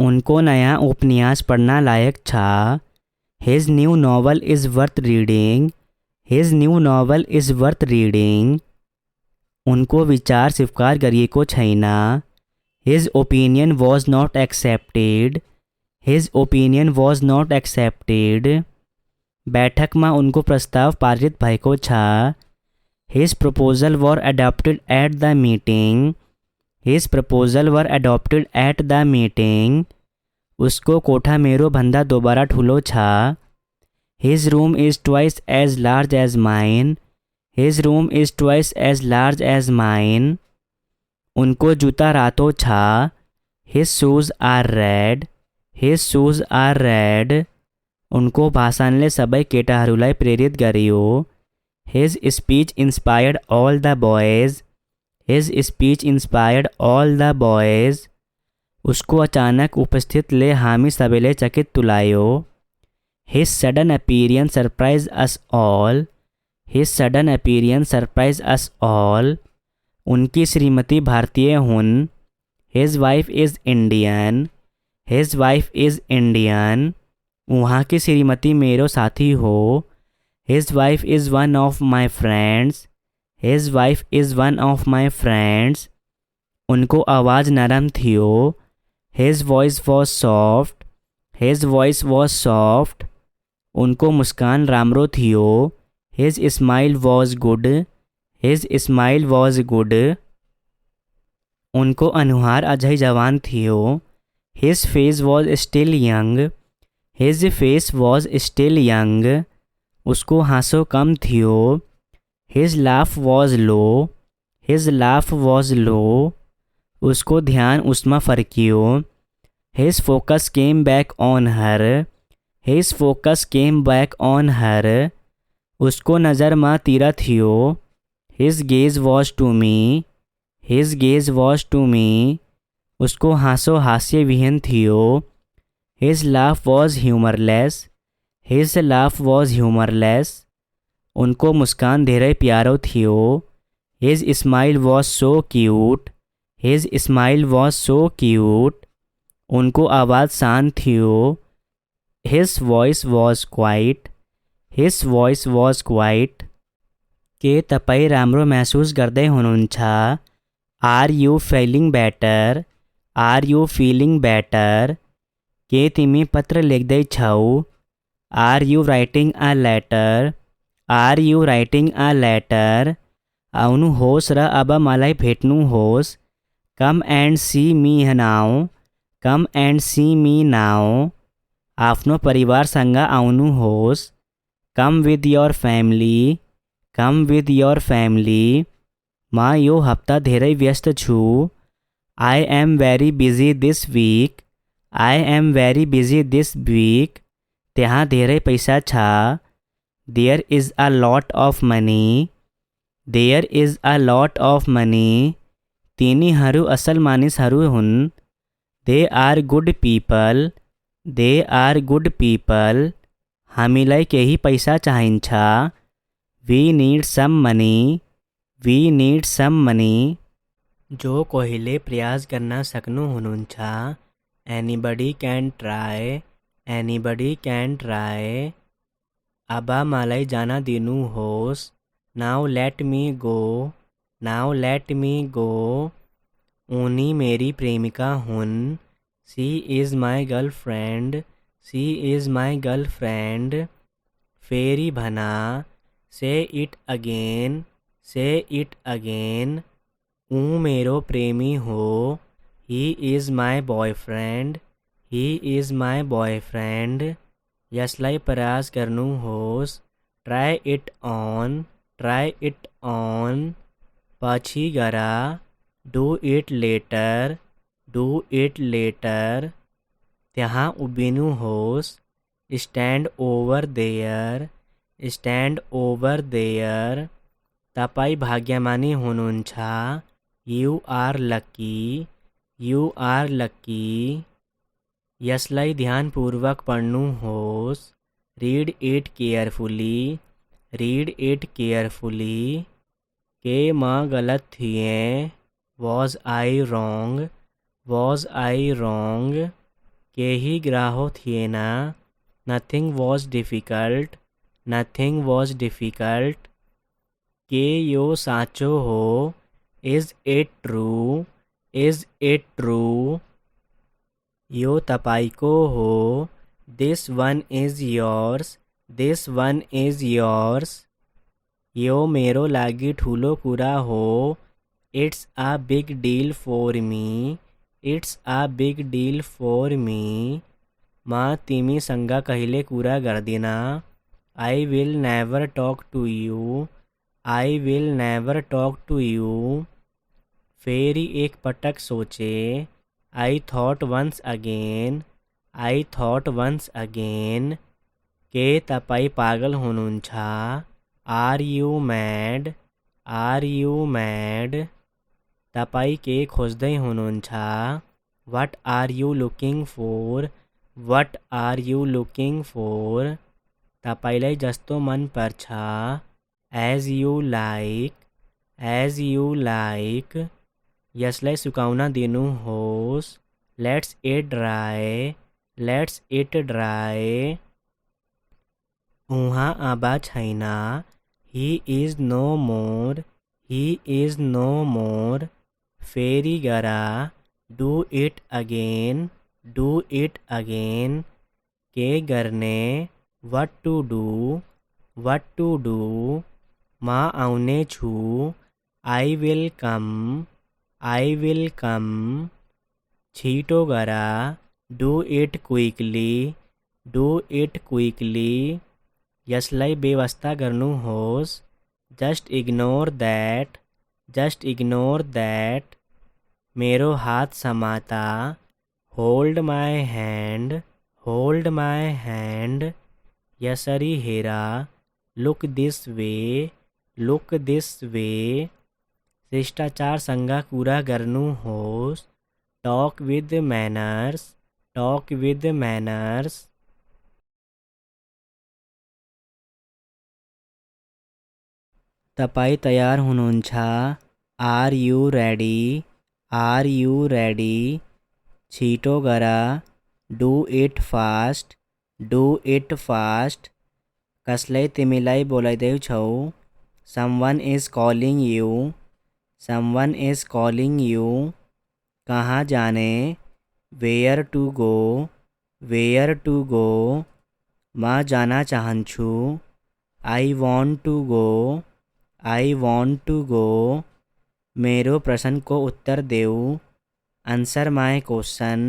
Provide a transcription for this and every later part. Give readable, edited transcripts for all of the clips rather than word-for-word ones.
उनको नया उपन्यास पढ़ना लायक था। His new novel is worth reading. His new novel is worth reading. उनको विचार स्वीकार गरिएको छैन। His opinion was not accepted. His opinion was not accepted. बैठकमा उनको प्रस्ताव पारित भएको छ। His proposal were adopted at the meeting. His proposal were adopted at the meeting. उसको कोठा मेरो भन्दा दोबारा ठुलो छ। His room is twice as large as mine. His room is twice as large as mine. उनको जुत्ता रातो छ। His shoes are red. His shoes are red. उनको भाषणले सबै केटाहरूलाई प्रेरित गर्यो। His speech inspired all the boys. His speech inspired all the boys. उसको अचानक उपस्थितले हामी सबैले चकित तुल्यायो। His sudden appearance surprise us all. His sudden appearance surprise us all. उनकी श्रीमती भारतीय हुन्। His wife is Indian. His wife is Indian. वहाँ की श्रीमती मेरो साथी हो। His wife is one of my friends. His wife is one of my friends. उनको आवाज़ नरम थियो। His voice was soft. His voice was soft. उनको मुस्कान राम्रो थियो। His smile was good. His smile was good. उनको अनुहार अझै जवान थियो। His face was still young. His face was still young. उसको हाँसो कम थियो। His laugh was low. His laugh was लो। उसको ध्यान उसमा फर्कियो। His focus came back on her. His focus came back on her. उसको नज़रमा तीरा थियो। His gaze was to me. His gaze was to me. उसको हाँसो हास्य विहीन थियो। His laugh was humourless. His laugh was humourless. उनको मुस्कान धेरै प्यारो थियो। His smile was so cute. His smile was so cute. उनको आवाज़ शांत थियो। His voice was quiet. His voice was quiet. के तपाईँ राम्रो महसुस गर्दै हुनुहुन्छ? Are you feeling better? Are you feeling better? के तिमी पत्र लेख्दैछौ? Are you writing a letter? Are you writing a letter? आउनुहोस् र अब मलाई भेट्नुहोस्। Come and see me now. Come and see me now. आफ्नो परिवारसँग आउनुहोस्। Come with your family. Come with your family. म यो हप्ता धेरै व्यस्त छु। I am very busy this week. I am very busy this week. त्यहाँ धेरै पैसा छ। There is a lot of money. There is a lot of money. तिनीहरू असल मानिसहरू हुन्। They are good people. They are good people. हामीलाई केही पैसा चाहिन्छ। We need some money. We need some money. जो कोहीले प्रयास गर्न सक्नुहुनुहुन्छ। Anybody can try. Anybody can try. अब मलाई जान दिनुहोस्। Now let me go. Now let me go. उनी मेरी प्रेमिका हुन्। She is my girlfriend. C is my girlfriend. फेरि भना। Say it again. Say it again. ऊ मेरो प्रेमी हो। He is my boyfriend. He is my boyfriend. यसलाई प्रयास गर्नुहोस्। Try it on. Try it on. पछि गर। Do it later. Do it later. त्यहाँ उभिनुहोस्। Stand over there. Stand over there. तपाईँ भाग्यमानी हुनुहुन्छ। You are lucky. You are lucky. यसलाई ध्यानपूर्वक पढ्नुहोस्। Read it carefully. Read it carefully. के म गलत थिएँ? Was I wrong? Was I wrong? केही ग्राहो थिएन, nothing was difficult, nothing was difficult. के यो साँचो हो, is it true, is it true. यो तपाईको हो, this one is yours, this one is yours. यो मेरो लागि ठुलो कुरा हो, it's a big deal for me, it's a big deal for me. म तिमीसँग कहिले कुरा गर्दिन, I will never talk to you, I will never talk to you. फेरि एक पटक सोचे, I thought once again, I thought once again. के तपाईँ पागल हुनुहुन्छ, are you mad, are you mad. तपाईँ के खोज्दै हुनुहुन्छ, what are you looking for, what are you looking for. तपाईँलाई जस्तो मन पर्छ, as you like, as you like. यसलाई सुकाउन दिनुहोस्, lets it dry, lets it dry. उहाँ अब छैन, he is no more, he is no more. फेरि गर, do it again, do it again. के गर्ने, what to do, what to do. म आउने छु, I will come, I will come. छिटो गर, do it quickly, do it quickly. यसलाई बेवास्ता गर्नुहोस्, just ignore that, just ignore that. मेरो हात समाता, hold my hand, hold my hand. यसरी हेर, look this way, look this way. शिष्टाचारसँग कुरा गर्नुहोस्, talk with manners, talk with manners. तपाईँ तयार हुनुहुन्छ, are you ready, are you ready. छिटो गर, do it fast, do it fast. कसले तिमीलाई बोलाइँदैछौ, someone is calling you, someone is calling you. कहाँ जाने, where to go, where to go. म जान चाहन्छु, I want to go, I want to go. मेरो प्रश्नको उत्तर देऊ, answer my question,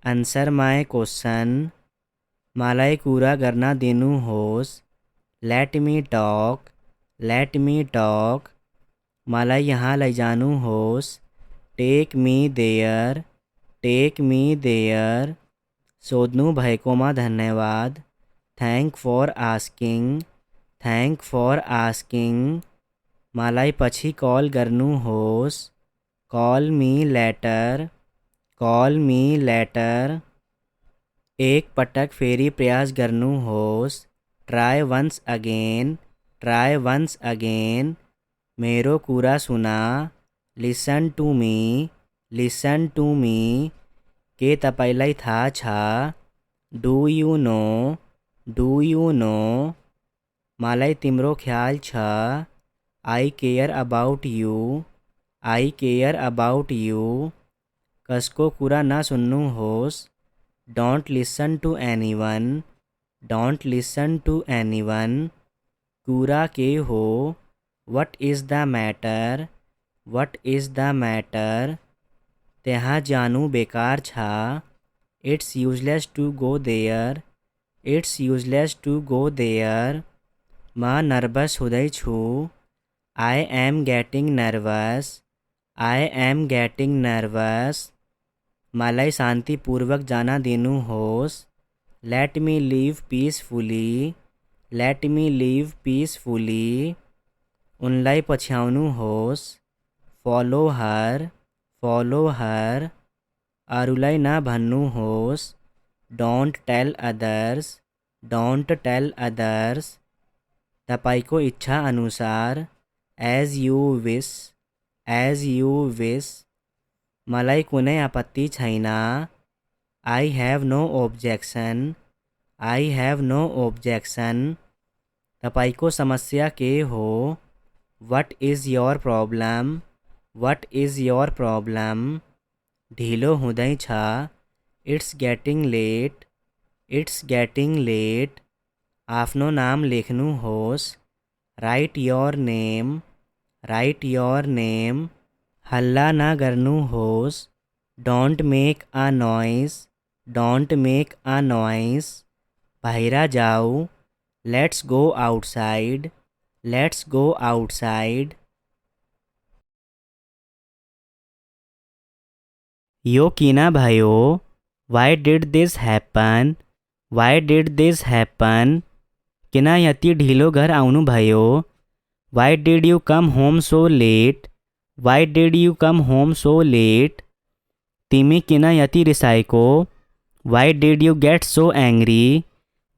answer my question. मलाई कुरा गर्न दिनुहोस्, लेट मी टक, लेट मी टक। मलाई यहाँ लैजानुहोस्, take me there, take me there. सोध्नु भएकोमा धन्यवाद, thank for asking, thank for asking. मलाई पछि कल गर्नुहोस्, कल मी लेटर, कल मी लेटर। एक पटक फेरि प्रयास गर्नुहोस्, try once again, try once again. मेरो कुरा सुन, listen to me, listen to me. के तपाईँलाई थाहा छ, do you know, do you know. मलाई तिम्रो ख्याल छ, I care about you, I care about you. कसको कुरा नसुन्नुहोस्, don't listen to anyone, don't listen to anyone. कुरा के हो, what is the matter, what is the matter. त्यहाँ जानु बेकार छ, it's useless to go there, it's useless to go there. म नर्भस हुँदैछु, I am getting nervous, I am getting nervous. मलाई शान्तिपूर्वक जान दिनुहोस्, let me live peacefully, let me live peacefully. उनलाई पछ्याउनुहोस्, फलो हर, फलो हर। अरूलाई नभन्नुहोस्, don't tell others, don't tell others. तपाईँको इच्छा अनुसार, एज यु विस, एज यु विस। मलाई कुनै आपत्ति छैन, I have no objection. I have no objection. तपाईँको समस्या के हो? What is your problem? What is your problem? ढिलो हुँदैछ. It's getting late. It's getting late. आफ्नो नाम लेख्नुहोस्. Write your name. Write your name. हल्ला ना गर्नुहोस्. Don't make a noise. Don't make a noise. बाहिर जाऊ. Let's go outside. Let's go outside. यो किन भयो? Why did this happen? Why did this happen? किन यति ढिलो घर आउनु भयो? Why did you come home so late? Why did you come home so late? तिमी किन यति रिसाएको? Why did you get so angry?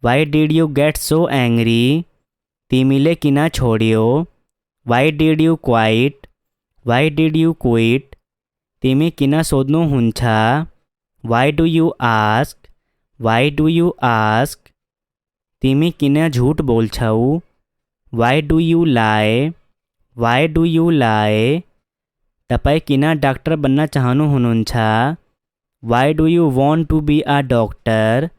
Why did you get so angry? तिमीले किन छोड्यो? Why did you quit? Why did you quit? तिमी किन सोध्नुहुन्छ? Why do you ask? Why do you ask? तिमी किन झूठ बोल्छौ? Why do you lie? Why do you lie? तपाईँ किन डाक्टर बन्न चाहनुहुन्छ? Why do you want to be a doctor?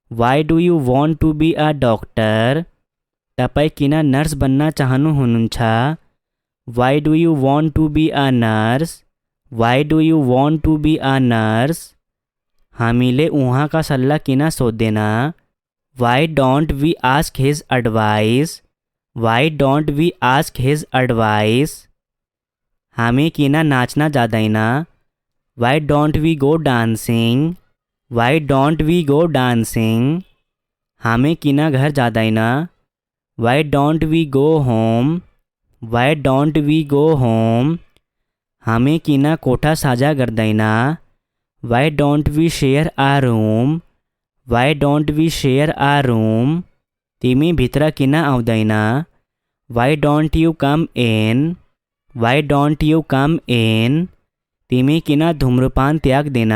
Why do you want to be a doctor? तपाईँ किन nurse बन्न चाहनुहुन्छ? Why do you want to be a nurse? Why do you want to be a nurse? हामीले उहाँ का सल्लाह किन सोध्दैन? Why don't we ask his advice? Why don't we ask his advice? हामी किन नाच्न जाँदैन? Why don't we go dancing? Why don't we go dancing? हामी किन घर जाँदैन? Why don't we go home? Why don't we go home? हामी किन कोठा साझा गर्दैन? Why don't we share a room? Why don't we share a room? तिमी भित्र किन आउँदैन? Why don't you come in? Why don't you come in? तिमी किन धूम्रपान त्याग्दैन?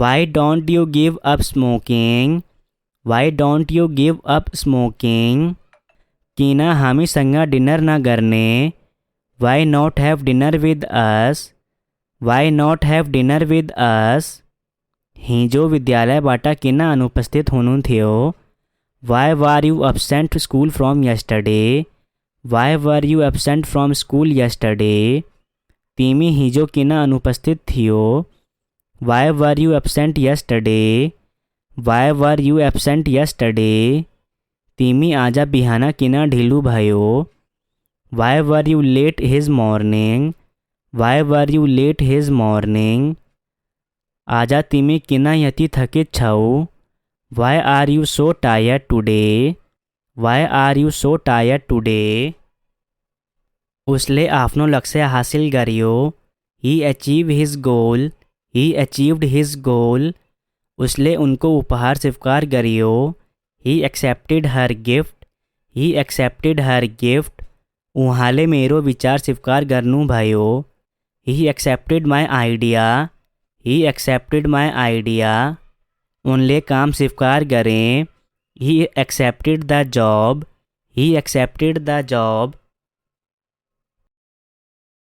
Why don't you give up smoking? Why don't you give up smoking? किन हामीसँग dinner न गर्ने? Why not have dinner with us? Why not have dinner with us? हिजो विद्यालयबाट किन अनुपस्थित हुनुहुन्थ्यो? Why were you absent to school from yesterday? Why were you absent from school yesterday? तिमी हिजो किन अनुपस्थित थियो? Why were you absent yesterday? Why were you absent yesterday? तिमी आज बिहान किन ढिलो भयो? Why were you late this morning? Why were you late this morning? आज तिमी किन यति थकित छौ? Why are you so tired today? Why are you so tired today? उसले आफ्नो लक्ष्य हासिल गर्यो. He achieved his goal. He achieved his goal. उसले उनको उपहार स्वीकार गर्यो. He accepted her gift. He accepted her gift. उहाँले मेरो विचार स्वीकार गर्नुभयो. He accepted my idea. He accepted my idea. उनले काम स्वीकार गरें. He accepted the job. He accepted the job.